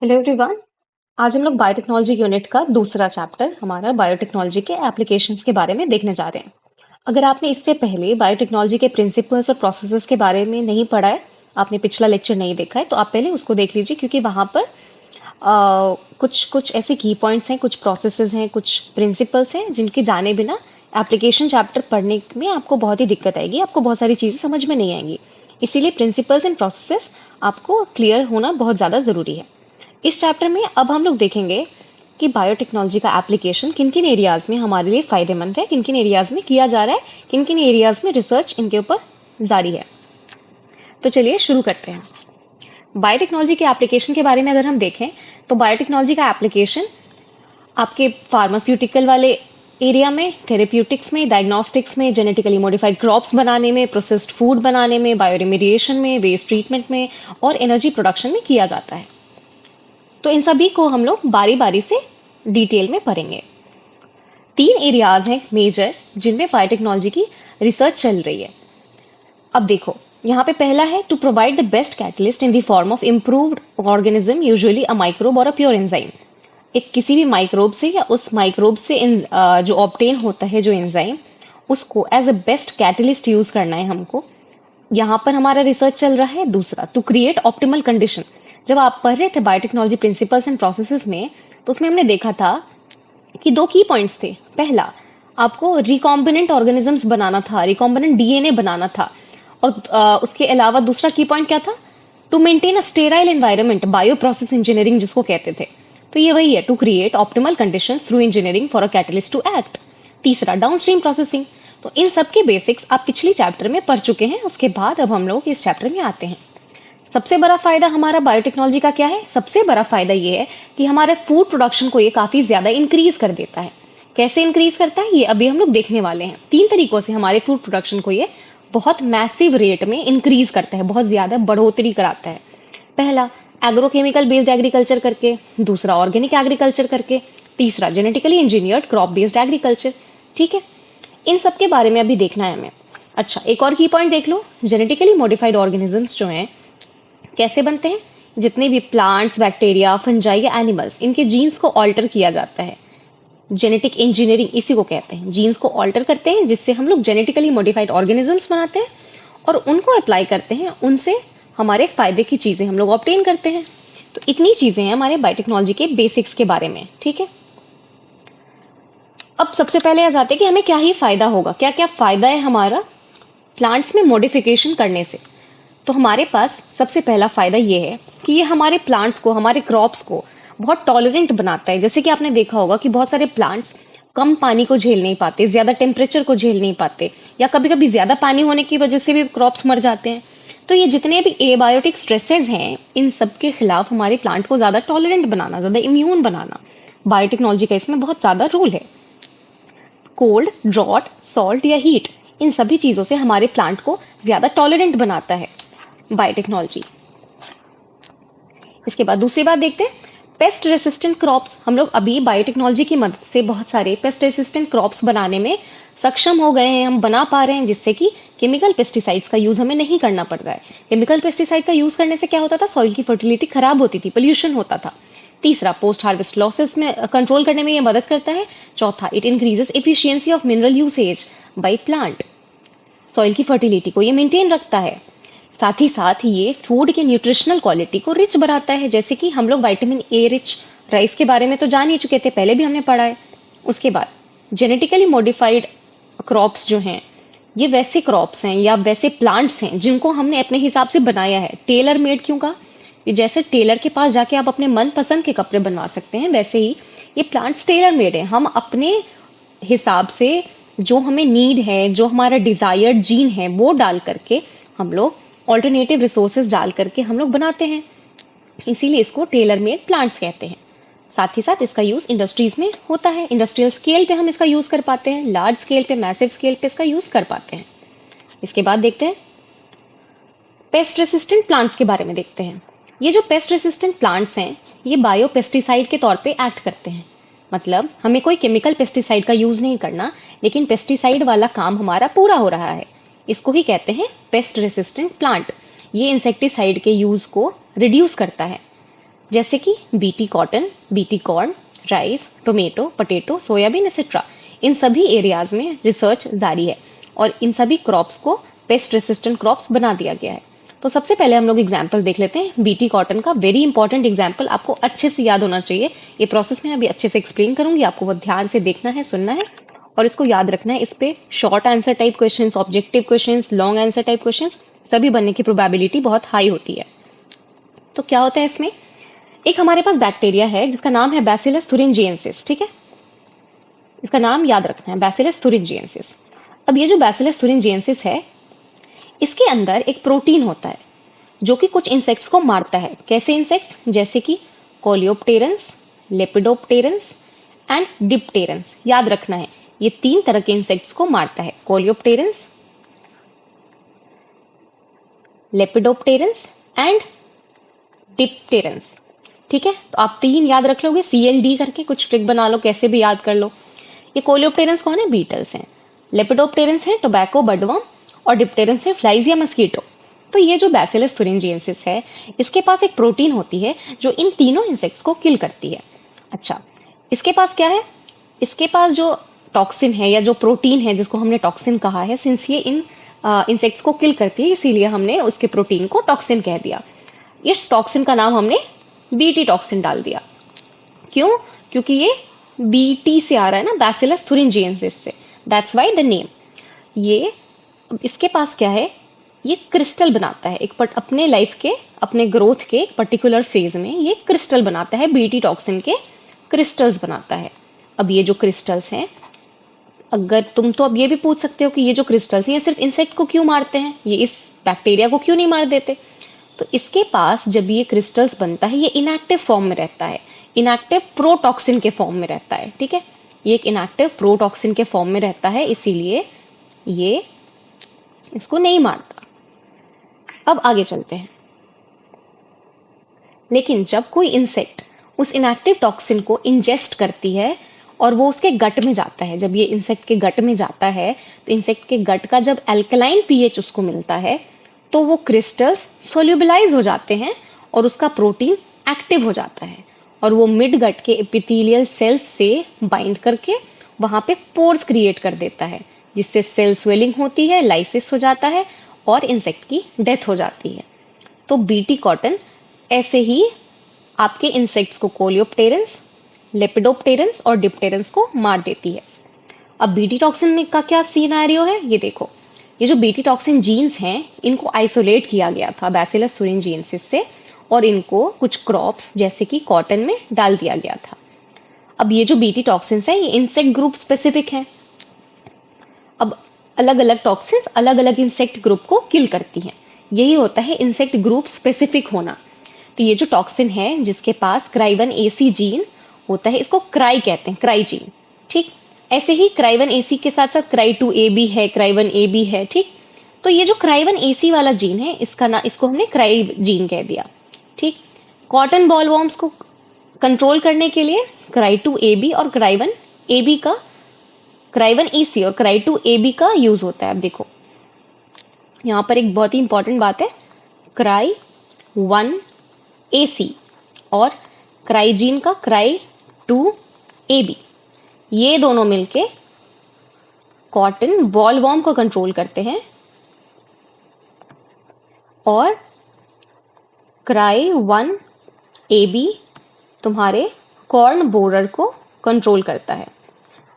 Hello everyone. आज हम लोग बायोटेक्नोलॉजी यूनिट का दूसरा चैप्टर हमारा बायोटेक्नोलॉजी के एप्लीकेशंस के बारे में देखने जा रहे हैं। अगर आपने इससे पहले बायोटेक्नोलॉजी के प्रिंसिपल्स और प्रोसेसेस के बारे में नहीं पढ़ा है, आपने पिछला लेक्चर नहीं देखा है, तो आप पहले उसको देख लीजिए क्योंकि वहाँ पर कुछ कुछ ऐसे की पॉइंट्स हैं, कुछ प्रोसेसेस हैं, कुछ प्रिंसिपल्स हैं जिनके जाने बिना एप्लीकेशन चैप्टर पढ़ने में आपको बहुत ही दिक्कत आएगी, आपको बहुत सारी चीज़ें समझ में नहीं आएंगी। इसीलिए प्रिंसिपल्स एंड प्रोसेसेस आपको क्लियर होना बहुत ज़्यादा ज़रूरी है। इस चैप्टर में अब हम लोग देखेंगे कि बायोटेक्नोलॉजी का एप्लीकेशन किन किन एरियाज में हमारे लिए फायदेमंद है, किन किन एरियाज में किया जा रहा है, किन किन एरियाज में रिसर्च इनके ऊपर जारी है। तो चलिए शुरू करते हैं। बायोटेक्नोलॉजी के एप्लीकेशन के बारे में अगर हम देखें तो बायोटेक्नोलॉजी का एप्लीकेशन आपके फार्मास्यूटिकल वाले एरिया में, थेरेप्यूटिक्स में, डायग्नोस्टिक्स में, जेनेटिकली मॉडिफाइड क्रॉप्स बनाने में, प्रोसेस्ड फूड बनाने में, बायोरिमेडिएशन में, वेस्ट ट्रीटमेंट में और एनर्जी प्रोडक्शन में किया जाता है। तो इन सभी को हम लोग बारी बारी से डिटेल में पढ़ेंगे। 3 एरियाज हैं मेजर जिनमें बायोटेक्नोलॉजी की रिसर्च चल रही है। अब देखो, यहाँ पे पहला है to provide the best catalyst in the form of improved organism, usually a microbe और अ प्योर एंजाइम। एक किसी भी माइक्रोब से या उस माइक्रोब से जो ऑब्टेन होता है जो एंजाइम, उसको as a best catalyst use करना है हमको। यहाँ पर हमारा रिसर्च चल रहा है। दूसरा, टू क्रिएट ऑप्टिमल कंडीशन। जब आप पढ़ रहे थे बायोटेक्नोलॉजी प्रिंसिपल्स एंड प्रोसेसेस में, तो उसमें हमने देखा था कि 2 की पॉइंट्स थे। पहला, आपको रिकॉम्बिनेंट ऑर्गेनिजम्स बनाना था, रिकॉम्बिनेंट डीएनए बनाना था। और उसके अलावा दूसरा की पॉइंट क्या था? To maintain a sterile environment, bio process engineering जिसको कहते थे। तो ये वही है, to create optimal conditions through engineering for a catalyst to act. तीसरा, डाउनस्ट्रीम प्रोसेसिंग। तो इन सब के बेसिक्स आप पिछली चैप्टर में पढ़ चुके हैं। उसके बाद अब हम लोग इस चैप्टर में आते हैं। सबसे बड़ा फायदा हमारा बायोटेक्नोलॉजी का क्या है? सबसे बड़ा फायदा ये है कि हमारे फूड प्रोडक्शन को ये काफी ज्यादा इंक्रीज कर देता है। कैसे इंक्रीज करता है ये अभी हम लोग देखने वाले हैं। 3 तरीकों से हमारे फूड प्रोडक्शन को ये बहुत मैसिव रेट में इंक्रीज करता है, बहुत ज्यादा बढ़ोतरी कराता है। पहला, एग्रोकेमिकल बेस्ड एग्रीकल्चर करके। दूसरा, ऑर्गेनिक एग्रीकल्चर करके। तीसरा, genetically engineered crop based agriculture. ठीक है, इन सब के बारे में अभी देखना है हमें। अच्छा, एक और की पॉइंट देख लो। जेनेटिकली मॉडिफाइड ऑर्गेनिजम्स जो हैं कैसे बनते हैं? जितने भी प्लांट्स, बैक्टीरिया, फंजाई या एनिमल्स, इनके जीन्स को ऑल्टर किया जाता है। जेनेटिक इंजीनियरिंग इसी को कहते हैं। जीन्स को ऑल्टर करते हैं जिससे हम लोग जेनेटिकली मॉडिफाइड ऑर्गेनिजम्स बनाते हैं और उनको अप्लाई करते हैं, उनसे हमारे फायदे की चीजें हम लोग ऑब्टेन करते हैं। तो इतनी चीजें हैं हमारे बायोटेक्नोलॉजी के बेसिक्स के बारे में। ठीक है, अब सबसे पहले आ जाते हैं कि हमें क्या ही फायदा होगा, क्या क्या फायदा है हमारा प्लांट्स में मॉडिफिकेशन करने से। तो हमारे पास सबसे पहला फायदा ये है कि ये हमारे प्लांट्स को, हमारे क्रॉप्स को बहुत टॉलरेंट बनाता है। जैसे कि आपने देखा होगा कि बहुत सारे प्लांट्स कम पानी को झेल नहीं पाते, ज्यादा टेम्परेचर को झेल नहीं पाते, या कभी कभी ज्यादा पानी होने की वजह से भी क्रॉप्स मर जाते हैं। तो ये जितने भी एबायोटिक स्ट्रेसेस हैं, इन सब के खिलाफ हमारे प्लांट को ज्यादा टॉलरेंट बनाना, ज्यादा इम्यून बनाना, बायोटेक्नोलॉजी का इसमें बहुत ज्यादा रोल है। कोल्ड, ड्रॉट, सॉल्ट या हीट, इन सभी चीजों से हमारे प्लांट को ज्यादा टॉलरेंट बनाता है बायोटेक्नोलॉजी। इसके बाद दूसरी बात देखते हैं, पेस्ट रेसिस्टेंट क्रॉप्स। हम लोग अभी बायोटेक्नोलॉजी की मदद से बहुत सारे पेस्ट रेसिस्टेंट क्रॉप्स बनाने में सक्षम हो गए हैं, हम बना पा रहे हैं, जिससे कि केमिकल पेस्टिसाइड्स का यूज हमें नहीं करना पड़ रहा है। केमिकल पेस्टिसाइड का यूज करने से क्या होता था? सॉइल की फर्टिलिटी खराब होती थी, पोल्यूशन होता था। तीसरा, पोस्ट हार्वेस्ट लॉसेस में कंट्रोल करने में ये मदद करता है। चौथा, it increases efficiency of mineral usage by plant, soil की फर्टिलिटी को ये मेंटेन रखता है। साथ ही साथ ये फूड के न्यूट्रिशनल क्वालिटी को रिच बढ़ाता है। जैसे कि हम लोग विटामिन ए रिच राइस के बारे में तो जान ही चुके थे, पहले भी हमने पढ़ा है। उसके बाद जेनेटिकली मॉडिफाइड क्रॉप्स जो हैं, ये वैसे क्रॉप्स हैं या वैसे प्लांट्स हैं जिनको हमने अपने हिसाब से बनाया है। टेलर मेड क्यों कहा? कि जैसे टेलर के पास जाके आप अपने मन पसंद के कपड़े बनवा सकते हैं, वैसे ही ये प्लांट्स टेलर मेड है। हम अपने हिसाब से जो हमें नीड है, जो हमारा डिजायर्ड जीन है, वो डाल करके हम लोग ऑल्टरनेटिव रिसोर्सेज डाल करके हम लोग बनाते हैं। इसीलिए इसको टेलर मेड प्लांट्स कहते हैं। साथ ही साथ इसका यूज इंडस्ट्रीज में होता है। इंडस्ट्रियल स्केल पे हम इसका यूज कर पाते हैं, लार्ज स्केल पे, मैसिव स्केल पे इसका यूज कर पाते हैं। इसके बाद देखते हैं पेस्ट रेसिस्टेंट प्लांट्स के बारे में देखते हैं। ये जो पेस्ट रेसिस्टेंट प्लांट्स हैं, ये बायो पेस्टिसाइड के तौर पे एक्ट करते हैं। मतलब हमें कोई केमिकल पेस्टिसाइड का यूज नहीं करना, लेकिन पेस्टिसाइड वाला काम हमारा पूरा हो रहा है। इसको ही कहते हैं पेस्ट रेसिस्टेंट प्लांट। ये इंसेक्टिसाइड के यूज को रिड्यूस करता है। जैसे कि BT cotton, BT corn, rice, tomato, potato, soybean etcetera. इन सभी एरियाज में रिसर्च जारी है और इन सभी क्रॉप्स को पेस्ट रेसिस्टेंट क्रॉप्स बना दिया गया है। तो सबसे पहले हम लोग एग्जाम्पल देख लेते हैं बीटी कॉटन का। वेरी इंपॉर्टेंट एग्जाम्पल, आपको अच्छे से याद होना चाहिए। ये प्रोसेस मैं अभी अच्छे से एक्सप्लेन करूंगी, आपको बहुत ध्यान से देखना है, सुनना है और इसको याद रखना है। इस पे short answer type questions, objective questions, long answer type questions सभी बनने की प्रोबेबिलिटी बहुत हाई होती है। तो क्या होता है इसमें, एक हमारे पास बैक्टीरिया है जिसका नाम है बैसिलस thuringiensis, ठीक है। इसका नाम याद रखना है, बैसिलस thuringiensis। अब ये जो बैसिलस thuringiensis है, इसके अंदर एक प्रोटीन होता है जो कि कुछ इंसेक्ट्स को मारता है। कैसे इंसेक्ट्स, जैसे कि कोलियोप्टेरन्स, लेपिडोप्टेरन्स एंड डिप्टेरन्स। याद रखना है, ये 3 तरह के इंसेक्ट्स को मारता है, कोलियोप्टेरन्स, लेपिडोप्टेरन्स एंड डिप्टेरन्स, ठीक है। तो आप 3 याद रख लोगे, CLD करके कुछ ट्रिक बना लो, कैसे भी याद कर लो। ये कोलियोप्टेरन्स कौन है, बीटल्स हैं। लेपिडोप्टेरन्स हैं टोबैको बडवर्म और डिप्टेरन्स है फ्लाइज या मस्कीटो। तो ये जो बैसिलस thuringiensis है, इसके पास एक प्रोटीन होती है जो इन तीनों इंसेक्ट्स को किल करती है। अच्छा, इसके पास क्या है, इसके पास जो टॉक्सिन है या जो प्रोटीन है जिसको हमने टॉक्सिन कहा है, सिंस ये इन इंसेक्ट्स को किल करती है इसीलिए हमने उसके प्रोटीन को टॉक्सिन कह दिया। इस टॉक्सिन का नाम हमने बीटी टॉक्सिन डाल दिया। क्यों, क्योंकि ये बीटी से आ रहा है ना, बैसिलस thuringiensis से, दैट्स वाई द नेम। ये इसके पास क्या है, ये क्रिस्टल बनाता है एक अपने लाइफ के, अपने ग्रोथ के एक पर्टिकुलर फेज में ये क्रिस्टल बनाता है, बीटी टॉक्सिन के क्रिस्टल्स बनाता है। अब ये जो क्रिस्टल्स हैं, अगर तुम तो अब ये भी पूछ सकते हो कि ये जो क्रिस्टल्स हैं ये सिर्फ इंसेक्ट को क्यों मारते हैं, ये इस बैक्टीरिया को क्यों नहीं मार देते। तो इसके पास जब ये क्रिस्टल्स बनता है, ये इनएक्टिव फॉर्म में रहता है, इनएक्टिव प्रोटॉक्सिन के फॉर्म में रहता है, ठीक है। ये एक इनएक्टिव प्रोटॉक्सिन के फॉर्म में रहता है, इसीलिए ये इसको नहीं मारता। अब आगे चलते हैं। लेकिन जब कोई इंसेक्ट उस इनएक्टिव टॉक्सिन को इंजेस्ट करती है और वो उसके गट में जाता है, जब ये इंसेक्ट के गट में जाता है, तो इंसेक्ट के गट का जब अल्कलाइन पीएच उसको मिलता है, तो वो क्रिस्टल्स सोल्यूबलाइज हो जाते हैं और उसका प्रोटीन एक्टिव हो जाता है और वो मिड गट के एपिथेलियल सेल्स से बाइंड करके वहां पे पोर्स क्रिएट कर देता है, जिससे सेल स्वेलिंग होती है, लाइसिस हो जाता है और इंसेक्ट की डेथ हो जाती है। तो बीटी कॉटन ऐसे ही आपके इंसेक्ट्स को, कोलियोप्टेरन्स, लेपिडोप्टेरन्स और डिप्टेरन्स को मार देती है। अब बीटी टॉक्सिन का क्या सिनेरियो है, ये देखो। ये जो बीटी टॉक्सिन जीन्स हैं, इनको आइसोलेट किया गया था बैसिलस thuringiensis से और इनको कुछ क्रॉप्स जैसे कि कॉटन में डाल दिया गया था। अब ये जो बीटी टॉक्सिन्स हैं, ये इंसेक्ट ग्रुप स्पेसिफिक हैं। अब अलग अलग टॉक्सिन्स अलग अलग इंसेक्ट ग्रुप को किल करती हैं, यही होता है इंसेक्ट ग्रुप स्पेसिफिक होना। तो ये जो टॉक्सिन है जिसके पास CRY1AC जीन होता है, इसको क्राई कहते हैं, क्राई जीन, ठीक। ऐसे ही CRY1AC के साथ साथ CRY2AB है, CRY1AB है, ठीक। तो ये जो CRY1AC वाला जीन है, इसका ना, इसको हमने क्राई जीन कह दिया, ठीक। कॉटन बॉलवॉर्म्स को कंट्रोल करने के लिए CRY2AB और CRY1AB का, CRY1AC और CRY2AB का यूज होता है। अब देखो यहाँ पर एक बहुत ही इंपॉर्टेंट बात है, CRY1AC और क्राइजीन का CRY2AB, ये दोनों मिलके कॉटन बॉलवॉर्म को कंट्रोल करते हैं और CRY1AB तुम्हारे कॉर्न बोरर को कंट्रोल करता है।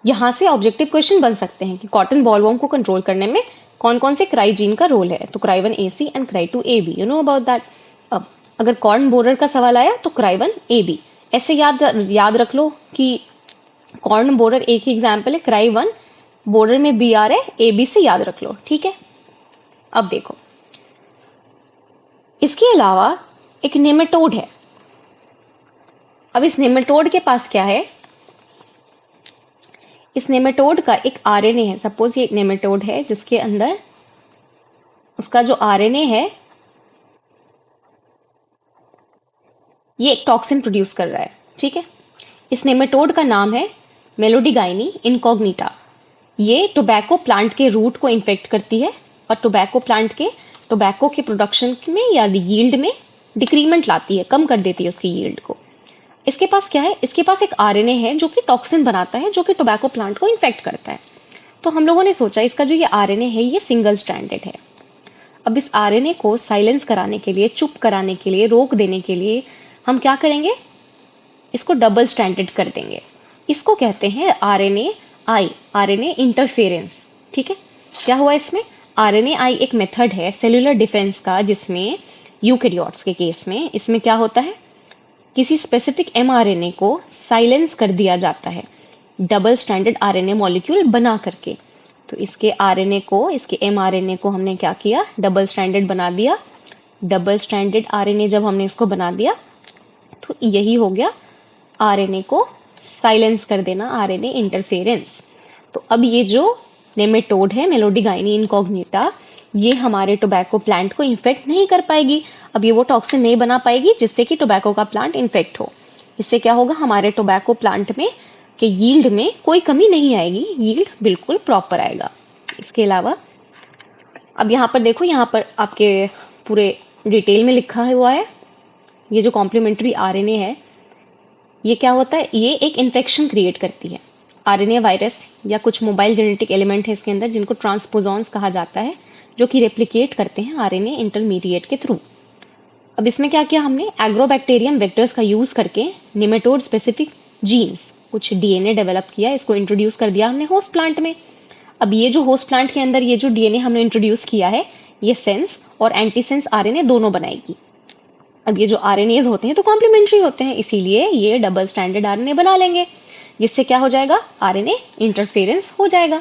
यहां से ऑब्जेक्टिव क्वेश्चन बन सकते हैं कि कॉटन बॉलवॉर्म को कंट्रोल करने में कौन कौन से क्राइजीन का रोल है। तो CRY1AC and CRY2AB, you know about that. अब अगर कॉर्न बोरर का सवाल आया तो CRY1AB। ऐसे याद रख लो कि कॉर्न बोरर एक ही एग्जाम्पल है, CRY1 बोरर में BR है, AB से याद रख लो, ठीक है। अब देखो, इसके अलावा एक नेमेटोड है। अब इस नेमेटोड के पास क्या है, इस नेमेटोड का एक RNA है। सपोज ये एक नेमेटोड है जिसके अंदर उसका जो RNA है, ये एक टॉक्सिन प्रोड्यूस कर रहा है, ठीक है। इस नेमेटोड का नाम है मेलोडिगाइनी इनकॉग्निटा। ये टोबैको प्लांट के रूट को इन्फेक्ट करती है और टोबैको प्लांट के टोबैको के प्रोडक्शन में या यील्ड में डिक्रीमेंट लाती है, कम कर देती है उसकी यील्ड को। इसके पास क्या है, इसके पास एक आरएनए है जो कि टॉक्सिन बनाता है, जो कि टोबैको प्लांट को इन्फेक्ट करता है। तो हम लोगों ने सोचा इसका जो ये आरएनए है ये सिंगल स्ट्रैंडेड है। अब इस आरएनए को साइलेंस कराने के लिए, चुप कराने के लिए, रोक देने के लिए हम क्या करेंगे, इसको डबल स्ट्रैंडेड कर देंगे। इसको कहते हैं आरएनए आई, आरएनए इंटरफेरेंस। ठीक है, क्या हुआ इसमें, आरएनए आई एक मेथड है सेलुलर डिफेंस का, जिसमें यूकैरियोट्स के केस में इसमें क्या होता है, किसी स्पेसिफिक एमआरएनए को साइलेंस कर दिया जाता है डबल स्ट्रैंडेड आरएनए मॉलिक्यूल बना करके। तो इसके आरएनए को, इसके एमआरएनए को हमने क्या किया, डबल स्ट्रैंडेड बना दिया। डबल स्ट्रैंडेड आरएनए जब हमने इसको बना दिया तो यही हो गया आरएनए को साइलेंस कर देना, आरएनए इंटरफेरेंस। तो अब ये जो नेमेटोड है, मेलोडीगाइनी इनकॉग्निटा, ये हमारे टोबैको प्लांट को इन्फेक्ट नहीं कर पाएगी। अब ये वो टॉक्सिन नहीं बना पाएगी जिससे कि टोबैको का प्लांट इन्फेक्ट हो। इससे क्या होगा, हमारे टोबैको प्लांट में के यील्ड में कोई कमी नहीं आएगी, यील्ड बिल्कुल प्रॉपर आएगा। इसके अलावा अब यहाँ पर देखो, यहाँ पर आपके पूरे डिटेल में लिखा हुआ है, ये जो कॉम्प्लीमेंट्री आरएनए है ये क्या होता है, ये एक इन्फेक्शन क्रिएट करती है। आरएनए वायरस या कुछ मोबाइल जेनेटिक एलिमेंट है इसके अंदर जिनको ट्रांसपोजॉन्स कहा जाता है, जो कि रेप्लिकेट करते हैं आरएनए इंटरमीडिएट के थ्रू। अब इसमें क्या किया हमने, एग्रोबैक्टीरियम वेक्टर्स का यूज करके निमेटोड स्पेसिफिक जीन्स, कुछ डीएनए डेवलप किया, इसको इंट्रोड्यूस कर दिया हमने होस्ट प्लांट में। अब ये जो होस्ट प्लांट के अंदर ये जो डीएनए हमने इंट्रोड्यूस किया है, ये सेंस और एंटीसेंस आरएनए दोनों बनाएगी। अब ये जो आरएनएज होते हैं तो कॉम्प्लीमेंट्री होते हैं, इसीलिए ये डबल स्ट्रैंडेड आरएनए बना लेंगे, जिससे क्या हो जाएगा, आरएनए इंटरफेरेंस हो जाएगा।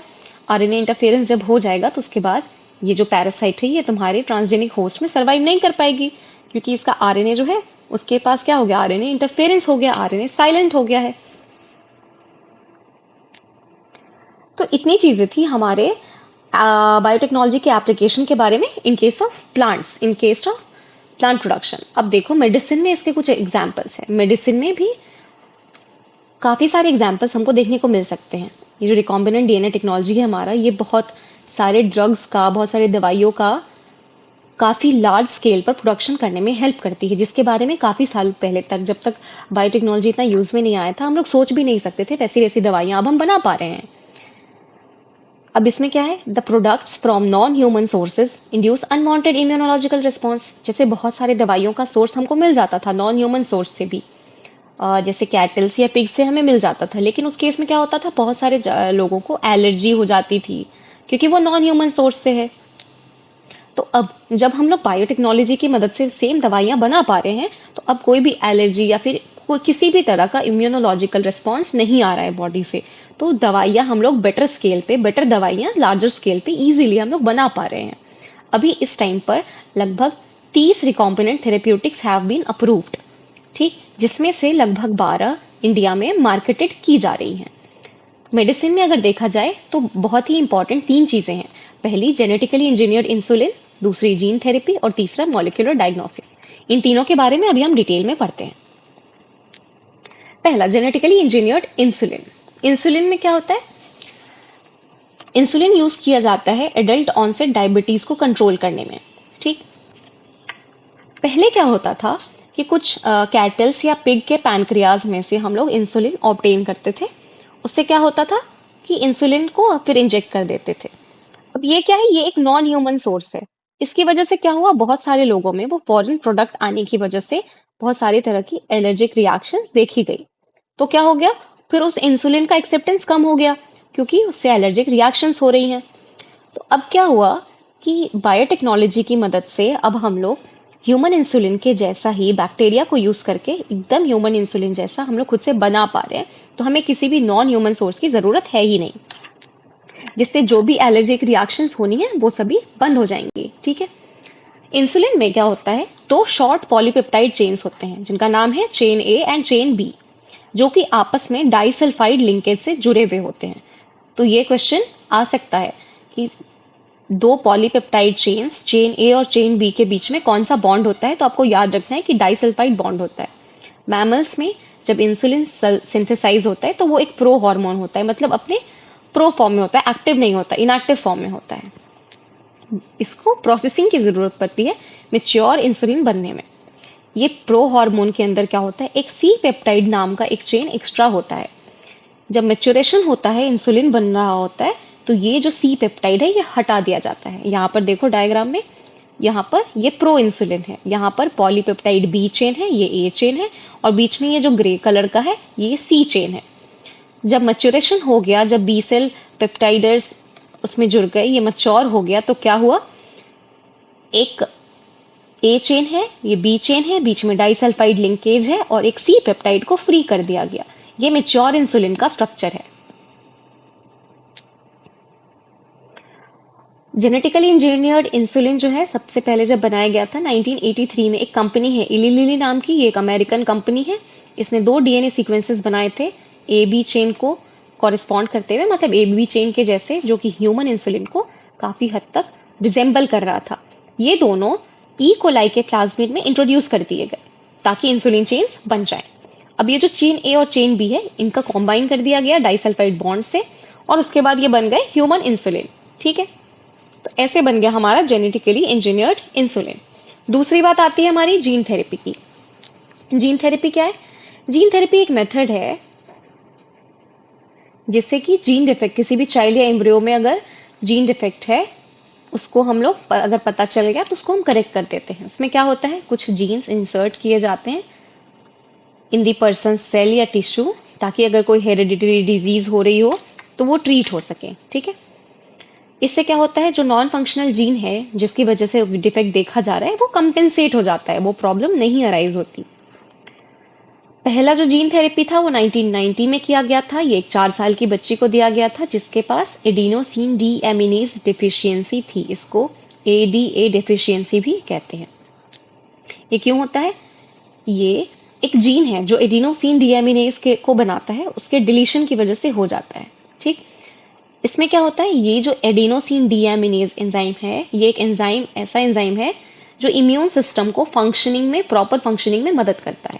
आरएनए इंटरफेरेंस जब हो जाएगा तो उसके बाद ये जो पैरासाइट है ये तुम्हारे ट्रांसजेनिक होस्ट में सर्वाइव नहीं कर पाएगी, क्योंकि इसका आरएनए जो है उसके पास क्या हो गया, आरएनए इंटरफेरेंस हो गया, आरएनए साइलेंट हो गया है। तो इतनी चीजें थी हमारे बायोटेक्नोलॉजी के एप्लीकेशन के बारे में in case of plants, in case of plant production. अब देखो मेडिसिन में इसके कुछ एग्जाम्पल्स हैं। मेडिसिन में भी काफ़ी सारे एग्जाम्पल्स हमको देखने को मिल सकते हैं। ये जो रिकॉम्बिनेंट डीएनए टेक्नोलॉजी है हमारा, ये बहुत सारे ड्रग्स का, बहुत सारे दवाइयों का काफ़ी लार्ज स्केल पर प्रोडक्शन करने में हेल्प करती है, जिसके बारे में काफ़ी साल पहले तक, जब तक बायोटेक्नोलॉजी इतना यूज़ में नहीं आया था, हम लोग सोच भी नहीं सकते थे वैसी वैसी दवाइयाँ अब हम बना पा रहे हैं। अब इसमें क्या है, the products from non human sources induce unwanted immunological response. जैसे बहुत सारे दवाइयों का सोर्स हमको मिल जाता था नॉन ह्यूमन सोर्स से भी, जैसे कैटल्स या पिग से हमें मिल जाता था, लेकिन उस केस में क्या होता था, बहुत सारे लोगों को एलर्जी हो जाती थी क्योंकि वो नॉन ह्यूमन सोर्स से है। तो अब जब हम लोग बायोटेक्नोलॉजी की मदद से सेम दवाइयाँ बना पा रहे हैं, तो अब कोई भी एलर्जी या फिर कोई किसी भी तरह का इम्यूनोलॉजिकल रिस्पॉन्स नहीं आ रहा है बॉडी से। तो दवाइयाँ हम लोग बेटर स्केल पे, बेटर दवाइयाँ लार्जर स्केल पे ईजिली हम लोग बना पा रहे हैं। अभी इस टाइम पर लगभग 30 recombinant therapeutics have been approved, ठीक, जिसमें से लगभग 12 इंडिया में मार्केटेड की जा रही हैं। मेडिसिन में अगर देखा जाए तो बहुत ही इंपॉर्टेंट 3 चीज़ें हैं। पहली जेनेटिकली इंजीनियर्ड इंसुलिन, दूसरी जीन थेरेपी और तीसरा मॉलिक्यूलर डायग्नोसिस। इन तीनों के बारे में अभी हम डिटेल में पढ़ते हैं। पहला, जेनेटिकली इंजीनियर्ड इंसुलिन। इंसुलिन में क्या होता है, इंसुलिन यूज किया जाता है एडल्ट ऑनसेट डायबिटीज को कंट्रोल करने में, ठीक। पहले क्या होता था कि कुछ कैटल्स या पिग के पैनक्रियाज में से हम लोग इंसुलिन ऑब्टेन करते थे। उससे क्या होता था कि इंसुलिन को फिर इंजेक्ट कर देते थे। अब ये क्या है, ये एक नॉन ह्यूमन सोर्स है। इसकी वजह से क्या हुआ, बहुत सारे लोगों में वो फॉरेन प्रोडक्ट आने की वजह से बहुत सारी तरह की एलर्जिक रिएक्शंस देखी गई। तो क्या हो गया, फिर उस इंसुलिन का एक्सेप्टेंस कम हो गया क्योंकि उससे एलर्जिक रिएक्शंस हो रही हैं। तो अब क्या हुआ कि बायोटेक्नोलॉजी की मदद से अब हम लोग ह्यूमन इंसुलिन के जैसा ही बैक्टीरिया को यूज करके एकदम ह्यूमन इंसुलिन जैसा हम लोग खुद से बना पा रहे हैं। तो हमें किसी भी नॉन ह्यूमन सोर्स की जरूरत है ही नहीं, जिससे जो भी एलर्जिक रिएक्शंस होनी है वो सभी बंद हो जाएंगी, ठीक है। इंसुलिन में क्या होता है, 2 शॉर्ट पॉलीपेप्टाइड चेन्स होते हैं जिनका नाम है chain A and chain B, जो कि आपस में डाइसल्फाइड लिंकेज से जुड़े हुए होते हैं। तो ये क्वेश्चन आ सकता है कि 2 पॉलीपेप्टाइड चेन्स, चेन ए और चेन बी के बीच में कौन सा बॉन्ड होता है, तो आपको याद रखना है कि डाइसल्फाइड बॉन्ड होता है। मैमल्स में जब इंसुलिन सिंथेसाइज होता है तो वो एक प्रो हार्मोन होता है, मतलब अपने प्रो फॉर्म में होता है, एक्टिव नहीं होता, इनएक्टिव फॉर्म में होता है। इसको प्रोसेसिंग की जरूरत पड़ती है मेच्योर इंसुलिन बनने में। ये प्रो हार्मोन के अंदर क्या होता है, एक सी पेप्टाइड नाम का एक चेन एक्स्ट्रा होता है। जब मैच्योरेशन होता है, इंसुलिन बन रहा होता है, तो ये जो सी पेप्टाइड है ये हटा दिया जाता है। यहाँ पर देखो डायग्राम में, यहाँ पर ये प्रो इंसुलिन है, यहाँ पर पॉलीपेप्टाइड बी चेन है, ये ए चेन है, और बीच में ये जो ग्रे कलर का है ये सी चेन है। जब मैच्योरेशन हो गया, जब बी सेल पेप्टाइडर्स उसमें जुड़ गए, ये मैच्योर हो गया, तो क्या हुआ, एक ए चेन है, ये बी चेन है, बीच में डाइसल्फाइड लिंकेज है, और एक सी पेप्टाइड को फ्री कर दिया गया। ये मैच्योर इंसुलिन का स्ट्रक्चर है। जेनेटिकली इंजीनियर्ड इंसुलिन जो है सबसे पहले जब बनाया गया था 1983 में, एक कंपनी है इली लिली नाम की, ये एक अमेरिकन कंपनी है। इसने 2 डीएनए सीक्वेंसेस बनाए थे ए बी चेन को कॉरेस्पॉन्ड करते हुए, मतलब ए बी चेन के जैसे, जो कि ह्यूमन इंसुलिन को काफी हद तक रिजेंबल कर रहा था। ये दोनों ई कोलाई के प्लाज्मिड में इंट्रोड्यूस कर दिए गए ताकि इंसुलिन चेन्स बन जाए। अब ये जो चेन ए और चेन बी है, इनका कॉम्बाइन कर दिया गया डाइसल्फाइड बॉन्ड से, और उसके बाद ये बन गए ह्यूमन इंसुलिन। ठीक है, तो ऐसे बन गया हमारा जेनेटिकली इंजीनियर्ड इंसुलिन। दूसरी बात आती है हमारी जीन थेरेपी की। जीन थेरेपी क्या है? जीन थेरेपी एक मेथड है जिससे कि जीन डिफेक्ट, किसी भी चाइल्ड या एम्ब्रियो में अगर जीन डिफेक्ट है, उसको हम लोग अगर पता चल गया तो उसको हम करेक्ट कर देते हैं। उसमें क्या होता है, कुछ जीन्स इंसर्ट किए जाते हैं इन दी पर्सन सेल या टिश्यू, ताकि अगर कोई हेरिडिटरी डिजीज हो रही हो तो वो ट्रीट हो सके। ठीक है, इससे क्या होता है, जो नॉन फंक्शनल जीन है जिसकी वजह से डिफेक्ट देखा जा रहा है वो कंपेंसेट हो जाता है, वो प्रॉब्लम नहीं अराइज होती। पहला जो जीन थेरेपी था वो 1990 में किया गया था। ये एक 4 साल की बच्ची को दिया गया था जिसके पास एडिनोसिन डी एमिनेज डिफिशियंसी थी। इसको एडीए डिफिशियंसी भी कहते हैं। ये क्यों होता है? ये एक जीन है जो एडिनोसिन डीएमिनेज के को बनाता है, उसके डिलीशन की वजह से हो जाता है। ठीक, इसमें क्या होता है, ये जो एडिनोसिन डीएमिनेज एंजाइम है, ये एक एंजाइम, ऐसा एंजाइम है जो इम्यून सिस्टम को फंक्शनिंग में, प्रॉपर फंक्शनिंग में मदद करता है।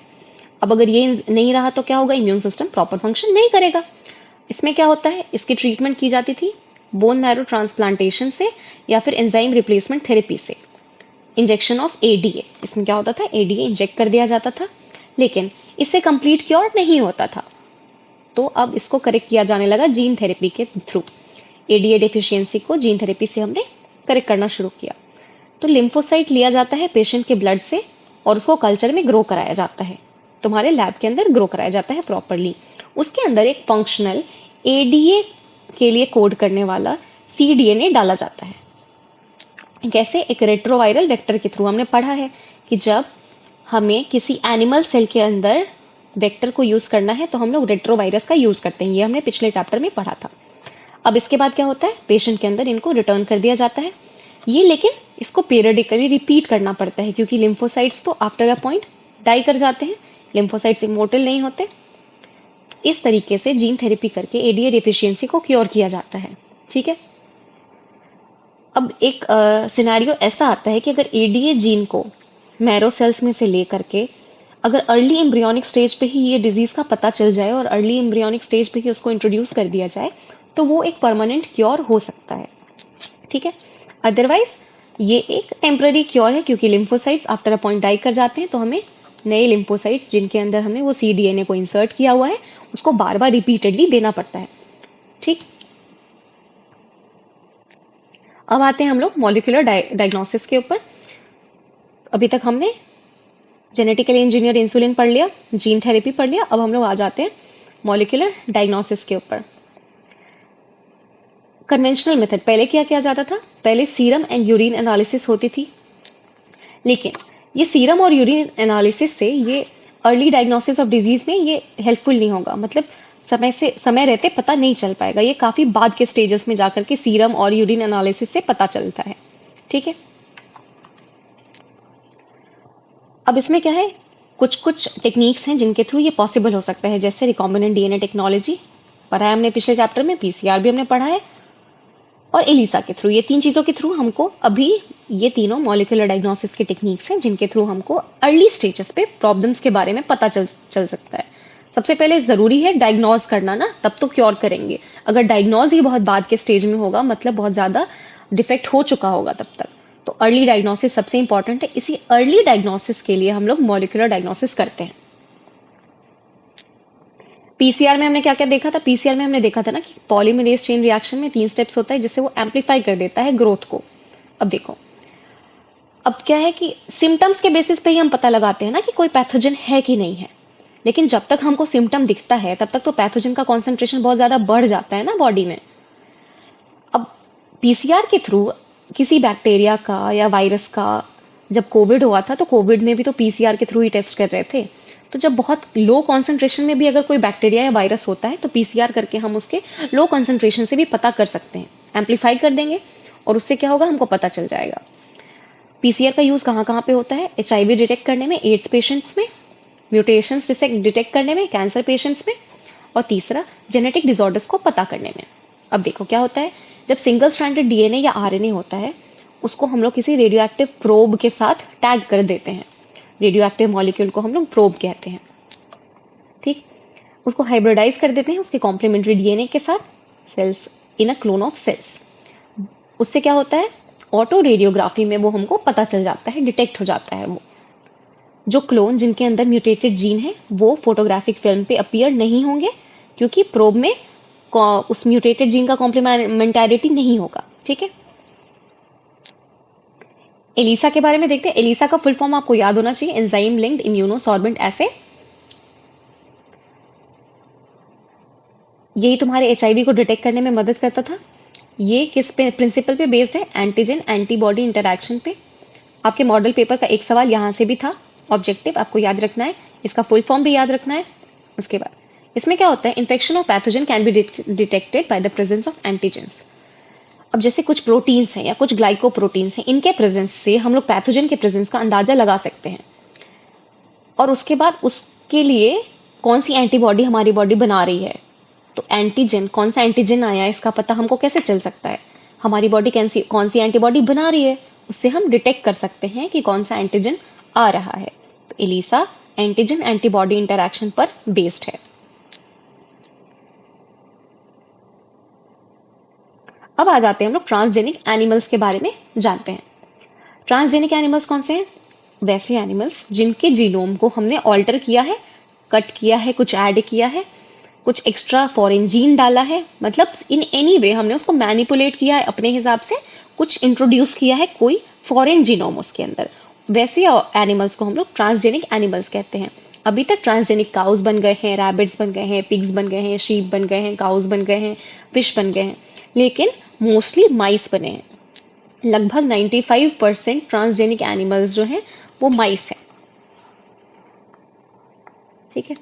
अब अगर ये नहीं रहा तो क्या होगा, इम्यून सिस्टम प्रॉपर फंक्शन नहीं करेगा। इसमें क्या होता है, इसकी ट्रीटमेंट की जाती थी बोन मैरो ट्रांसप्लांटेशन से या फिर एंजाइम रिप्लेसमेंट थेरेपी से, इंजेक्शन ऑफ एडीए। इसमें क्या होता था, एडीए इंजेक्ट कर दिया जाता था, लेकिन इससे कंप्लीट क्योर नहीं होता था। तो अब इसको करेक्ट किया जाने लगा जीन थेरेपी के थ्रू। एडीए डेफिशिएंसी को जीन थेरेपी से हमने करेक्ट करना शुरू किया। तो लिम्फोसाइट लिया जाता है पेशेंट के ब्लड से और उसको कल्चर में ग्रो कराया जाता है, तुम्हारे लैब के अंदर ग्रो कराया जाता है प्रॉपरली। उसके अंदर एक फंक्शनल एडीए के लिए कोड करने वाला सीडीएनए डाला जाता है। कैसे? एक रेट्रोवायरल वेक्टर के थ्रू। हमने पढ़ा है कि जब हमें किसी एनिमल सेल के अंदर वेक्टर को यूज करना है तो हम लोग रेट्रोवायरस का यूज करते हैं, ये हमने पिछले चैप्टर में पढ़ा था। अब इसके बाद क्या होता है, पेशेंट के अंदर इनको रिटर्न कर दिया जाता है ये, लेकिन इसको पीरियडिकली रिपीट करना पड़ता है क्योंकि लिम्फोसाइट्स तो आफ्टर अ पॉइंट डाई कर जाते हैं, लिम्फोसाइट्स इमोर्टल नहीं होते। इस तरीके से जीन थेरेपी करके एडीए डेफिशिएंसी को क्योर किया जाता है। ठीक है, अब एक सिनेरियो ऐसा आता है कि अगर एडीए जीन को मैरो सेल्स में से ले करके अगर अर्ली एम्ब्रियोनिक स्टेज पे ही ये डिजीज का पता चल जाए और अर्ली एम्ब्रियोनिक स्टेज पे ही उसको इंट्रोड्यूस कर दिया जाए तो वो एक परमानेंट क्योर हो सकता है। ठीक है, अदरवाइज ये एक टेम्पररी क्योर है क्योंकि lymphocytes after a point die कर जाते हैं, तो हमें नए लिम्फोसाइट्स जिनके अंदर हमने वो सीडीएनए को इंसर्ट किया हुआ है उसको बार बार रिपीटेडली देना पड़ता है। ठीक, अब आते हैं हम लोग मॉलिक्यूलर डायग्नोसिस के ऊपर। अभी तक हमने जेनेटिकली इंजीनियर इंसुलिन पढ़ लिया, जीन थेरेपी पढ़ लिया, अब हम लोग आ जाते हैं मॉलिक्यूलर डायग्नोसिस के ऊपर। कन्वेंशनल मेथड पहले क्या किया जाता था, पहले सीरम एंड यूरिन एनालिसिस होती थी, लेकिन ये सीरम और यूरिन एनालिसिस से ये अर्ली डायग्नोसिस ऑफ डिजीज में ये हेल्पफुल नहीं होगा, मतलब समय रहते पता नहीं चल पाएगा, ये काफी बाद के स्टेजेस में जाकर के सीरम और यूरिन एनालिसिस से पता चलता है। ठीक है, अब इसमें क्या है, कुछ कुछ टेक्निक्स हैं जिनके थ्रू ये पॉसिबल हो सकता है, जैसे रिकॉम्बिनेंट डीएनए टेक्नोलॉजी पढ़ा है हमने पिछले चैप्टर में, पीसीआर भी हमने पढ़ा है, और एलिसा के थ्रू। ये 3 चीजों के थ्रू हमको अभी ये तीनों मॉलिक्यूलर डायग्नोसिस के टेक्निक्स हैं जिनके थ्रू हमको अर्ली स्टेजेस पे प्रॉब्लम्स के बारे में पता चल सकता है। सबसे पहले जरूरी है डायग्नोज करना ना, तब तो क्योर करेंगे। अगर डायग्नोज ही बहुत बाद के स्टेज में होगा, मतलब बहुत ज्यादा डिफेक्ट हो चुका होगा तब तक, तो अर्ली डायग्नोसिस सबसे इंपॉर्टेंट है। इसी अर्ली डायग्नोसिस के लिए हम लोग मॉलिक्यूलर डायग्नोसिस करते हैं। पीसीआर में हमने क्या क्या देखा था? पीसीआर में हमने देखा था ना कि पॉलीमरेज चेन रिएक्शन में 3 स्टेप्स होता है जिससे वो एम्पलीफाई कर देता है ग्रोथ को। अब देखो, अब क्या है कि सिम्टम्स के बेसिस पे ही हम पता लगाते हैं ना कि कोई पैथोजन है कि नहीं है। लेकिन जब तक हमको सिम्टम दिखता है तब तक तो पैथोजन का कॉन्सेंट्रेशन बहुत ज्यादा बढ़ जाता है ना बॉडी में। अब पीसीआर के थ्रू किसी बैक्टीरिया का या वायरस का, जब कोविड हुआ था तो कोविड में भी तो पीसीआर के थ्रू ही टेस्ट कर रहे थे। तो जब बहुत लो कॉन्सेंट्रेशन में भी अगर कोई बैक्टीरिया या वायरस होता है तो पीसीआर करके हम उसके लो कॉन्सेंट्रेशन से भी पता कर सकते हैं, एम्पलीफाई कर देंगे और उससे क्या होगा, हमको पता चल जाएगा। पीसीआर का यूज कहाँ कहाँ पे होता है? एचआईवी डिटेक्ट करने में, एड्स पेशेंट्स में, म्यूटेशंस डिटेक्ट करने में, कैंसर पेशेंट्स में, और तीसरा जेनेटिक डिसऑर्डर्स को पता करने में। अब देखो क्या होता है, जब सिंगल स्ट्रैंडेड डीएनए या आरएनए होता है उसको हम लोग किसी रेडियो एक्टिव प्रोब के साथ टैग कर देते हैं। रेडियो एक्टिव मॉलिक्यूल को हम लोग प्रोब कहते हैं, ठीक। उसको हाइब्रिडाइज कर देते हैं उसके कॉम्प्लीमेंट्री डीएनए के साथ, cells in a clone of cells. उससे क्या होता है, ऑटो रेडियोग्राफी में वो हमको पता चल जाता है, डिटेक्ट हो जाता है। वो जो क्लोन जिनके अंदर म्यूटेटेड जीन है वो फोटोग्राफिक फिल्म पे अपीयर नहीं होंगे क्योंकि प्रोब में उस म्यूटेटेड जीन का कॉम्प्लीमेंटैरिटी नहीं होगा, ठीक है। एलिसा के बारे में देखते हैं। एलिसा का फुल फॉर्म आपको याद होना चाहिए, एंजाइम लिंक्ड इम्यूनोसॉर्बेंट एसे। यही तुम्हारे एचआईवी को डिटेक्ट करने में मदद करता था। ये किस पे प्रिंसिपल पे बेस्ड है? एंटीजन एंटीबॉडी इंटरैक्शन पे। आपके मॉडल पेपर का एक सवाल यहाँ से भी था, ऑब्जेक्टिव आपको याद रखना है, इसका फुल फॉर्म भी याद रखना है। उसके बाद इसमें क्या होता है, infection of pathogen can be detected by the presence of antigens. अब जैसे कुछ प्रोटीन्स हैं या कुछ ग्लाइकोप्रोटीन्स हैं, इनके प्रेजेंस से हम लोग पैथोजन के प्रेजेंस का अंदाजा लगा सकते हैं। और उसके बाद उसके लिए कौन सी एंटीबॉडी हमारी बॉडी बना रही है, तो एंटीजन, कौन सा एंटीजन आया इसका पता हमको कैसे चल सकता है? हमारी बॉडी कौन सी एंटीबॉडी बना रही है, उससे हम डिटेक्ट कर सकते हैं कि कौन सा एंटीजन आ रहा है। तो एलिसा एंटीजन एंटीबॉडी इंटरैक्शन पर बेस्ड है। अब आ जाते हैं हम लोग ट्रांसजेनिक एनिमल्स के बारे में जानते हैं। ट्रांसजेनिक एनिमल्स कौन से हैं? वैसे एनिमल्स जिनके जीनोम को हमने ऑल्टर किया है, कट किया है, कुछ ऐड किया है, कुछ एक्स्ट्रा फॉरेन जीन डाला है, मतलब इन एनी वे हमने उसको मैनिपुलेट किया है अपने हिसाब से, कुछ इंट्रोड्यूस किया है, कोई फॉरेन जीनोम उसके अंदर। वैसे एनिमल्स को हम लोग ट्रांसजेनिक एनिमल्स कहते हैं। अभी तक ट्रांसजेनिक काउस बन गए हैं, रैबिट्स बन गए हैं, पिग्स बन गए हैं, शीप बन गए हैं, काउस बन गए हैं, फिश बन गए हैं, लेकिन मोस्टली माइस बने हैं। लगभग 95% ट्रांसजेनिक एनिमल्स जो हैं वो माइस हैं, ठीक है।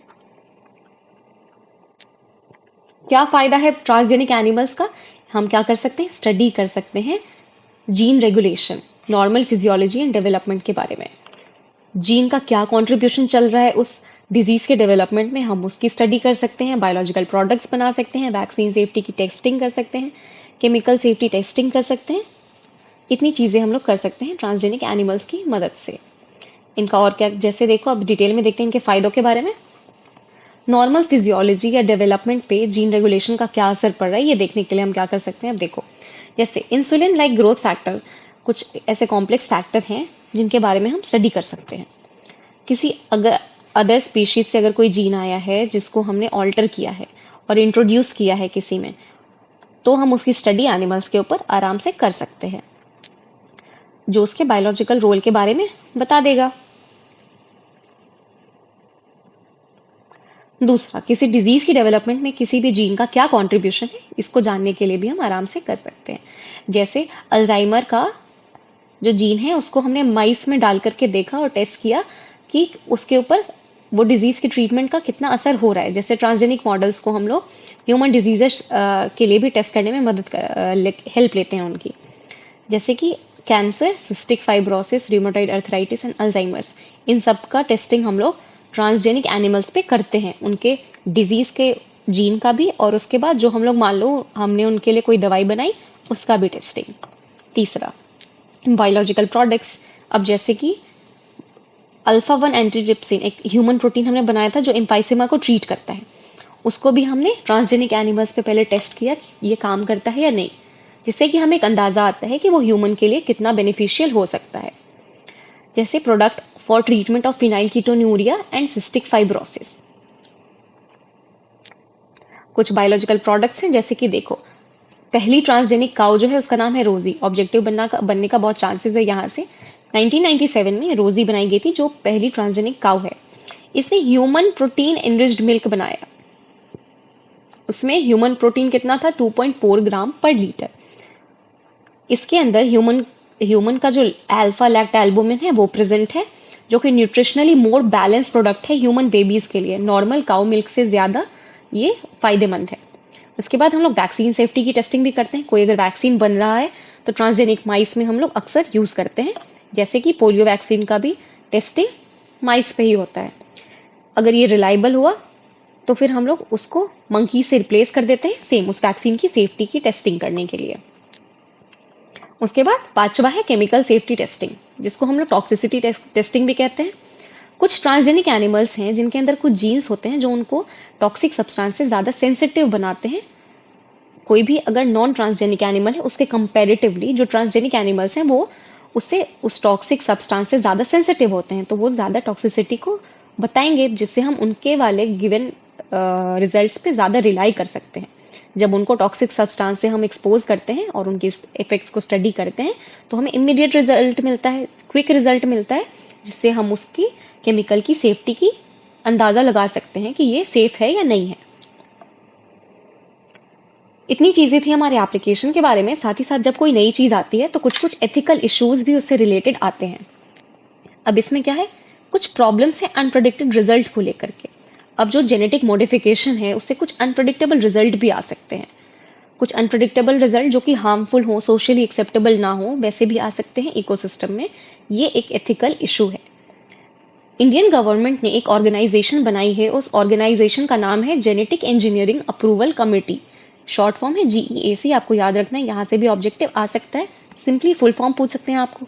क्या फायदा है ट्रांसजेनिक एनिमल्स का? हम क्या कर सकते हैं, स्टडी कर सकते हैं gene regulation, normal physiology and development के बारे में। जीन का क्या कंट्रीब्यूशन चल रहा है उस डिजीज के डेवलपमेंट में, हम उसकी स्टडी कर सकते हैं। बायोलॉजिकल प्रोडक्ट्स बना सकते हैं, वैक्सीन सेफ्टी की टेस्टिंग कर सकते हैं, केमिकल सेफ्टी टेस्टिंग कर सकते हैं। इतनी चीज़ें हम लोग कर सकते हैं ट्रांसजेनिक एनिमल्स की मदद से। इनका और क्या, जैसे देखो अब डिटेल में देखते हैं इनके फायदों के बारे में। नॉर्मल फिजियोलॉजी या डेवलपमेंट पे जीन रेगुलेशन का क्या असर पड़ रहा है ये देखने के लिए हम क्या कर सकते हैं। अब देखो, जैसे इंसुलिन लाइक ग्रोथ फैक्टर, कुछ ऐसे कॉम्प्लेक्स फैक्टर हैं जिनके बारे में हम स्टडी कर सकते हैं। किसी अगर अदर स्पीशीज से अगर कोई जीन आया है जिसको हमने ऑल्टर किया है और इंट्रोड्यूस किया है किसी में, तो हम उसकी स्टडी एनिमल्स के ऊपर आराम से कर सकते हैं, जो उसके बायोलॉजिकल रोल के बारे में बता देगा। दूसरा, किसी डिजीज की डेवलपमेंट में किसी भी जीन का क्या कंट्रीब्यूशन है इसको जानने के लिए भी हम आराम से कर सकते हैं। जैसे अल्जाइमर का जो जीन है उसको हमने माइस में डाल करके देखा और टेस्ट किया कि उसके ऊपर वो डिजीज के ट्रीटमेंट का कितना असर हो रहा है। जैसे ट्रांसजेनिक मॉडल्स को हम लोग ह्यूमन डिजीजेस के लिए भी टेस्ट करने में हेल्प लेते हैं उनकी, जैसे कि cancer, cystic fibrosis, rheumatoid arthritis and Alzheimer's. इन सब का टेस्टिंग हम लोग ट्रांसजेनिक एनिमल्स पे करते हैं, उनके डिजीज के जीन का भी, और उसके बाद जो हम लोग मान लो हमने उनके लिए कोई दवाई बनाई उसका भी टेस्टिंग। तीसरा, बायोलॉजिकल प्रोडक्ट्स। अब जैसे कि अल्फा 1 एंटीट्रिप्सिन, एक ह्यूमन प्रोटीन हमने बनाया था जो एम्फाइसेमा को ट्रीट करता है, उसको भी हमने ट्रांसजेनिक एनिमल्स पे पहले टेस्ट किया कि ये काम करता है या नहीं। जिससे कि हमें एक अंदाजा आता है कि वो ह्यूमन के लिए कितना बेनिफिशियल हो सकता है। जैसे product for treatment of phenyl ketonuria and cystic fibrosis. कुछ बायोलॉजिकल प्रोडक्ट्स हैं, जैसे कि देखो, पहली ट्रांसजेनिक काउ जो है उसका नाम है रोजी। ऑब्जेक्टिव बनने का बहुत चांसेस है यहाँ से। 1997 में रोजी बनाई गई थी, जो पहली ट्रांसजेनिक काउ है। इसने ह्यूमन प्रोटीन एनरिच्ड मिल्क बनाया। उसमें ह्यूमन प्रोटीन कितना था? 2.4 ग्राम पर लीटर। इसके अंदर ह्यूमन ह्यूमन का जो अल्फा लैक्ट एल्बुमिन है वो प्रेजेंट है, जो कि न्यूट्रिशनली मोर बैलेंस प्रोडक्ट है ह्यूमन बेबीज के लिए। नॉर्मल काउ मिल्क से ज्यादा ये फायदेमंद है। उसके बाद हम लोग वैक्सीन सेफ्टी की टेस्टिंग भी करते हैं। कोई अगर वैक्सीन बन रहा है तो ट्रांसजेनिक माइस में हम लोग अक्सर यूज करते हैं, जैसे कि पोलियो वैक्सीन का भी टेस्टिंग माइस पे ही होता है। अगर ये रिलायबल हुआ तो फिर हम लोग उसको मंकी से रिप्लेस कर देते हैं, सेम उस वैक्सीन की सेफ्टी की टेस्टिंग करने के लिए। उसके बाद पांचवा है केमिकल सेफ्टी टेस्टिंग, जिसको हम लोग टॉक्सिसिटी टेस्टिंग भी कहते हैं। कुछ ट्रांसजेनिक एनिमल्स हैं जिनके अंदर कुछ जीन्स होते हैं जो उनको टॉक्सिक सब्सटेंस से ज्यादा सेंसिटिव बनाते हैं। कोई भी अगर नॉन ट्रांसजेनिक एनिमल है उसके कंपैरेटिवली जो ट्रांसजेनिक एनिमल्स हैं वो उससे उस टॉक्सिक सब्सटेंस से ज़्यादा सेंसिटिव होते हैं, तो वो ज़्यादा टॉक्सिसिटी को बताएंगे, जिससे हम उनके वाले गिवन रिजल्ट्स पे ज़्यादा रिलाई कर सकते हैं। जब उनको टॉक्सिक सब्सटेंस से हम एक्सपोज करते हैं और उनके इफेक्ट्स को स्टडी करते हैं तो हमें इमीडिएट रिजल्ट मिलता है, क्विक रिजल्ट मिलता है, जिससे हम उसकी केमिकल की सेफ्टी की अंदाज़ा लगा सकते हैं कि ये सेफ है या नहीं है। इतनी चीजें थी हमारे एप्लीकेशन के बारे में। साथ ही साथ जब कोई नई चीज आती है तो कुछ कुछ एथिकल इश्यूज भी उससे रिलेटेड आते हैं। अब इसमें क्या है, कुछ प्रॉब्लम्स हैं अनप्रेडिक्टेड रिजल्ट को लेकर के। अब जो जेनेटिक मॉडिफिकेशन है उससे कुछ अनप्रेडिक्टेबल रिजल्ट भी आ सकते हैं। कुछ अनप्रेडिक्टेबल रिजल्ट जो कि हार्मफुल हो, सोशली एक्सेप्टेबल ना हो, वैसे भी आ सकते हैं इकोसिस्टम में। ये एक एथिकल इशू है। इंडियन गवर्नमेंट ने एक ऑर्गेनाइजेशन बनाई है, उस ऑर्गेनाइजेशन का नाम है genetic engineering approval committee. Short form है जीईएसी, आपको याद रखना है, यहाँ से भी ऑब्जेक्टिव आ सकता है। सिंपली फुल फॉर्म पूछ सकते हैं आपको।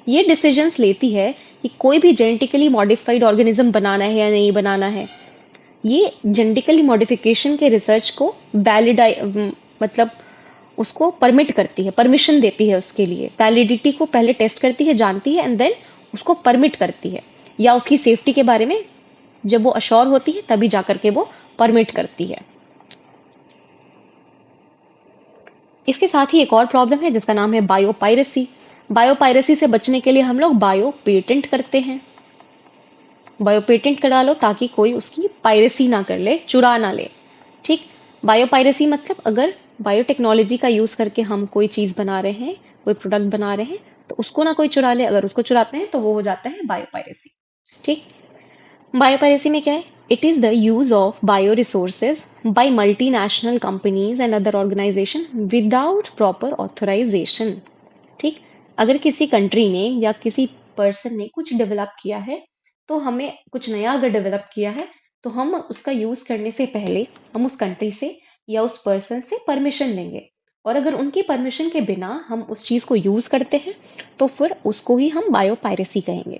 ये डिसीजंस लेती है कि कोई भी जेनेटिकली मॉडिफाइड ऑर्गेनिज्म बनाना है या नहीं बनाना है। ये जेनेटिकली मॉडिफिकेशन के रिसर्च को वैलिडाई मतलब उसको परमिट करती है, परमिशन देती है, उसके लिए वैलिडिटी को पहले टेस्ट करती है, जानती है, एंड देन उसको परमिट करती है, या उसकी सेफ्टी के बारे में जब वो अश्योर होती है तभी जाकर के वो परमिट करती है। इसके साथ ही एक और प्रॉब्लम है जिसका नाम है बायोपायरेसी। बायोपायरेसी से बचने के लिए हम लोग बायो पेटेंट करते हैं। बायो पेटेंट करा लो ताकि कोई उसकी पायरेसी ना कर ले, चुरा ना ले। ठीक। बायोपायरेसी मतलब अगर बायोटेक्नोलॉजी का यूज करके हम कोई चीज बना रहे हैं, कोई प्रोडक्ट बना रहे हैं, तो उसको ना कोई चुरा ले। अगर उसको चुराते हैं तो वो हो जाता है बायोपायरेसी। ठीक। बायोपायरेसी में क्या है? It is the use of bio resources by multinational companies and other organisation without proper authorisation. ठीक। अगर किसी कंट्री ने या किसी पर्सन ने कुछ डेवलप किया है, तो हमें कुछ नया अगर डेवलप किया है तो हम उसका यूज करने से पहले हम उस कंट्री से या उस पर्सन से परमिशन लेंगे। और अगर उनकी परमिशन के बिना हम उस चीज को यूज करते हैं तो फिर उसको ही हम बायोपायरेसी कहेंगे।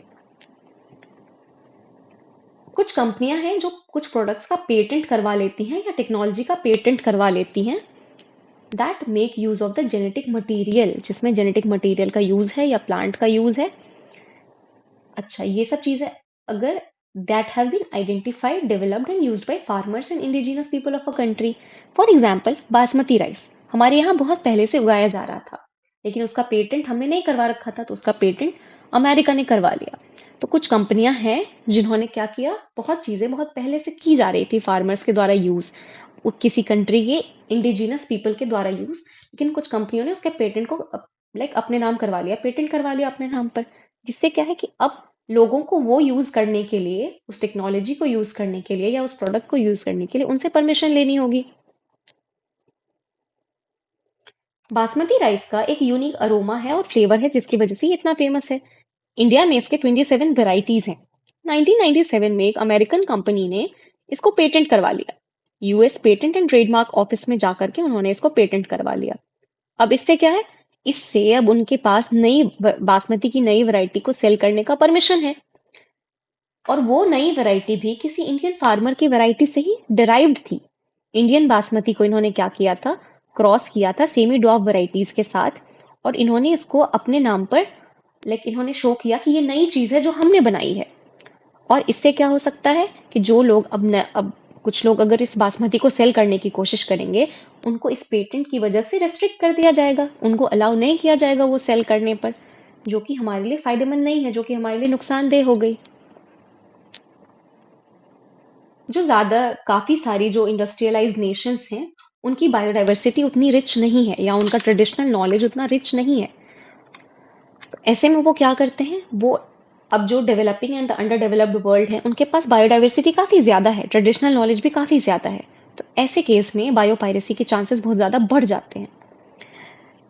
कुछ कंपनियां हैं जो कुछ प्रोडक्ट्स का पेटेंट करवा लेती हैं या टेक्नोलॉजी का पेटेंट करवा लेती हैं that make use of the genetic material, जिसमें जेनेटिक मटेरियल का यूज है या प्लांट का यूज है। अच्छा, ये सब चीजें अगर that have been identified, developed and used by farmers and indigenous people of a country. For example, basmati rice हमारे यहाँ बहुत पहले से उगाया जा रहा था, लेकिन उसका पेटेंट हमने नहीं करवा रखा था, तो उसका पेटेंट अमेरिका ने करवा लिया। तो कुछ कंपनियां हैं जिन्होंने क्या किया, बहुत चीजें बहुत पहले से की जा रही थी फार्मर्स के द्वारा यूज, किसी कंट्री के इंडिजिनस पीपल के द्वारा यूज, लेकिन कुछ कंपनियों ने उसके पेटेंट को लाइक अपने नाम करवा लिया, पेटेंट करवा लिया अपने नाम पर। जिससे क्या है कि अब लोगों को वो यूज करने के लिए, उस टेक्नोलॉजी को यूज करने के लिए या उस प्रोडक्ट को यूज करने के लिए उनसे परमिशन लेनी होगी। बासमती राइस का एक यूनिक अरोमा है और फ्लेवर है जिसकी वजह से ये इतना फेमस है। इंडिया में इसके 27 वेराइटीज हैं। 1997 में एक अमेरिकन कंपनी ने इसको पेटेंट करवा लिया। US patent and trademark office में जाकर के उन्होंने इसको पेटेंट करवा लिया। अब इससे क्या है, इससे अब उनके पास नई बासमती की नई वैरायटी को सेल करने का परमिशन है। और वो नई वैरायटी भी किसी इंडियन फार्मर की वैरायटी से ही डिराइव्ड थी। इंडियन बासमती को इन्होंने क्या किया था, क्रॉस किया था सेमी ड्वार्फ वैरायटीज के साथ, और इन्होंने इसको अपने नाम पर इन्होंने शो किया कि ये नई चीज है जो हमने बनाई है। और इससे क्या हो सकता है कि जो लोग अब कुछ लोग अगर इस बासमती को सेल करने की कोशिश करेंगे, उनको इस पेटेंट की वजह से रेस्ट्रिक्ट कर दिया जाएगा, उनको अलाउ नहीं किया जाएगा वो सेल करने पर, जो कि हमारे लिए फायदेमंद नहीं है, जो कि हमारे लिए नुकसानदेह हो गई। जो ज्यादा काफी सारी जो इंडस्ट्रियलाइज नेशंस हैं, उनकी बायोडाइवर्सिटी उतनी रिच नहीं है, या उनका ट्रेडिशनल नॉलेज उतना रिच नहीं है। तो ऐसे में वो क्या करते हैं, वो अब जो developing and the under developed world है, उनके पास बायोडाइवर्सिटी काफी ज्यादा है, ट्रेडिशनल नॉलेज भी काफी ज्यादा है। तो ऐसे केस में बायोपायरेसी के चांसेस बहुत ज्यादा बढ़ जाते हैं।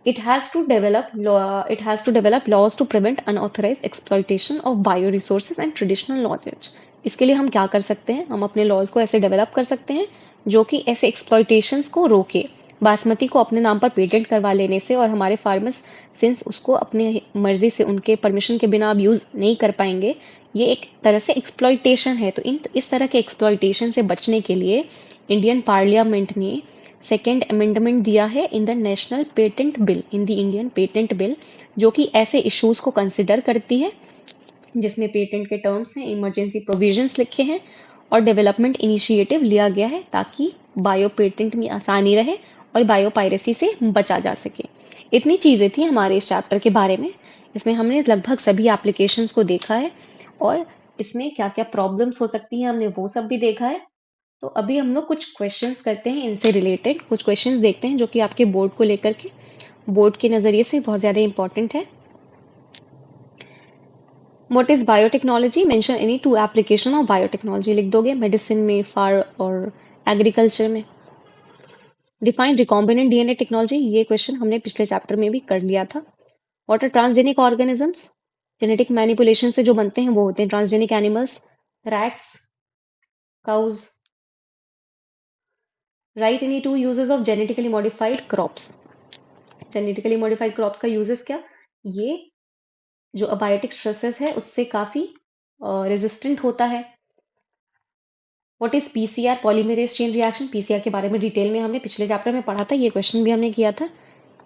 It has to develop laws to prevent unauthorized exploitation of bioresources and traditional knowledge. इसके लिए हम क्या कर सकते हैं, हम अपने लॉज को ऐसे डेवलप कर सकते हैं जो कि ऐसे एक्सप्लॉइटेशंस को रोके, बासमती को अपने नाम पर पेटेंट करवा लेने से, और हमारे फार्मर्स सिंस उसको अपने मर्जी से उनके परमिशन के बिना अब यूज नहीं कर पाएंगे, ये एक तरह से एक्सप्लॉइटेशन है। तो इस तरह के एक्सप्लॉइटेशन से बचने के लिए इंडियन पार्लियामेंट ने सेकेंड अमेंडमेंट दिया है in the national patent bill, in the Indian patent bill, जो कि ऐसे इश्यूज को कंसिडर करती है जिसमें पेटेंट के टर्म्स हैं, इमरजेंसी प्रोविजंस लिखे हैं, और डेवलपमेंट इनिशिएटिव लिया गया है ताकि बायो पेटेंट में आसानी रहे और बायो पायरेसी से बचा जा सके। इतनी चीज़ें थी हमारे इस चैप्टर के बारे में। इसमें हमने लगभग सभी एप्लीकेशंस को देखा है, और इसमें क्या क्या प्रॉब्लम्स हो सकती हैं हमने वो सब भी देखा है। तो अभी हम लोग कुछ क्वेश्चंस करते हैं इनसे रिलेटेड, कुछ क्वेश्चंस देखते हैं जो कि आपके बोर्ड को लेकर के, बोर्ड के नज़रिए से बहुत ज़्यादा इंपॉर्टेंट है। What is biotechnology, mention any two application of biotechnology लिख दोगे, मेडिसिन में, फार और एग्रीकल्चर में। डिफाइन रिकॉम्बिनेंट डीएनए टेक्नोलॉजी, ये क्वेश्चन हमने पिछले चैप्टर में भी कर लिया था। What are transgenic organisms, genetic manipulation से जो बनते हैं वो होते हैं transgenic animals, rats, cows. Right any two uses of genetically modified crops, genetically modified crops का यूजेस क्या, ये जो अबायोटिक स्ट्रेसेस है उससे काफी रेजिस्टेंट होता है। What is PCR, polymerase chain reaction, PCR के बारे में डिटेल में हमने पिछले चैप्टर में पढ़ा था, ये क्वेश्चन भी हमने किया था।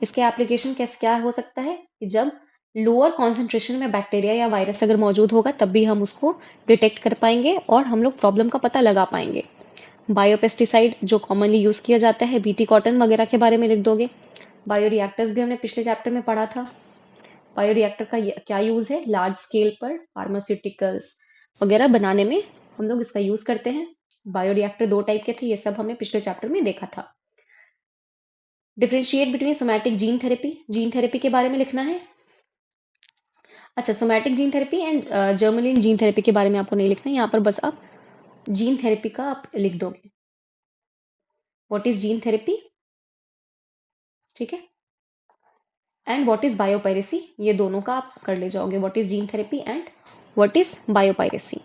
इसके एप्लीकेशन कैसे क्या हो सकता है कि जब लोअर कॉन्सेंट्रेशन में बैक्टीरिया या वायरस अगर मौजूद होगा तब भी हम उसको डिटेक्ट कर पाएंगे और हम लोग प्रॉब्लम का पता लगा पाएंगे। बायोपेस्टिसाइड जो कॉमनली यूज किया जाता है, बीटी कॉटन वगैरह के बारे में लिख दोगे। बायोरिएक्टर्स भी हमने पिछले चैप्टर में पढ़ा था। बायोरिएक्टर का क्या यूज है, लार्ज स्केल पर फार्मास्यूटिकल्स वगैरह बनाने में हम लोग इसका यूज करते हैं। बायोरिएक्टर 2 टाइप के थे, ये सब हमने पिछले चैप्टर में देखा था। Differentiate between somatic gene therapy के बारे में लिखना है। अच्छा, somatic gene therapy and germline gene therapy के बारे में आपको नहीं लिखना है, यहाँ पर बस आप जीन थेरेपी का आप लिख दोगे। व्हाट इज जीन थेरेपी, ठीक है। एंड व्हाट इज बायोपायरेसी, ये दोनों का आप कर ले जाओगे, what is gene therapy and what is biopiracy.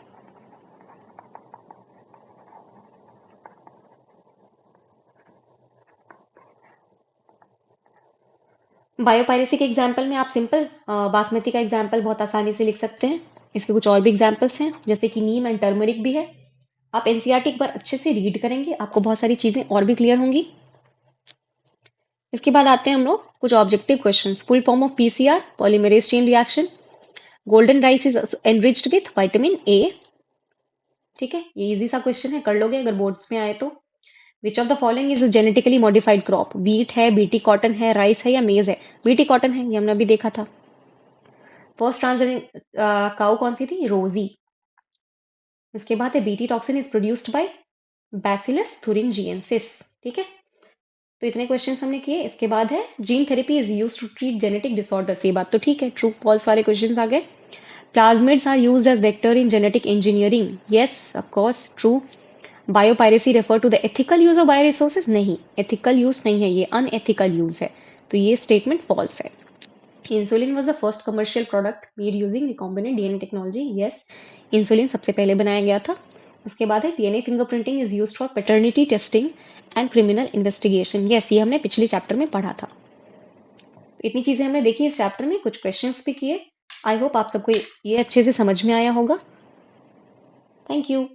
Biopiracy के एग्जाम्पल में आप सिंपल बासमती का एग्जाम्पल बहुत आसानी से लिख सकते हैं। इसके कुछ और भी एग्जाम्पल्स हैं जैसे कि नीम एंड टर्मरिक भी है। आप एनसीईआरटी एक बार अच्छे से रीड करेंगे, आपको बहुत सारी चीजें और भी क्लियर होंगी। इसके बाद आते हैं हम लोग कुछ objective questions. Full form of PCR, polymerase chain reaction. Golden rice is enriched with vitamin A, ठीक है, ये इजी सा क्वेश्चन है, कर लोगे अगर बोर्ड्स में आए तो। Which of the following is genetically modified crop, wheat है, बीटी कॉटन है, राइस है या मेज है। बीटी कॉटन है, ये हमने अभी देखा था। फर्स्ट ट्रांसजेनिक काउ कौन सी थी, रोजी। इसके बाद है BT toxin is produced by bacillus thuringiensis, ठीक है। तो इतने क्वेश्चंस हमने किए। इसके बाद है gene therapy is use to treat genetic disorders, ये बात तो ठीक है, ट्रू फॉल्स वाले क्वेश्चंस आ गए। Plasmids are used as vector in genetic engineering, yes of course true. Biopiracy refer to the ethical use of bioresources, नहीं, ethical use नहीं है, ये अनएथिकल यूज है, तो ये स्टेटमेंट फॉल्स है। Insulin was the first commercial product made using recombinant DNA technology, yes, insulin सबसे पहले बनाया गया था। उसके बाद है DNA fingerprinting is used for paternity testing and criminal investigation, yes, ये हमने पिछले चैप्टर में पढ़ा था। इतनी चीजें हमने देखी इस चैप्टर में, कुछ क्वेश्चंस भी किए। आई होप आप सबको ये अच्छे से समझ में आया होगा। Thank you.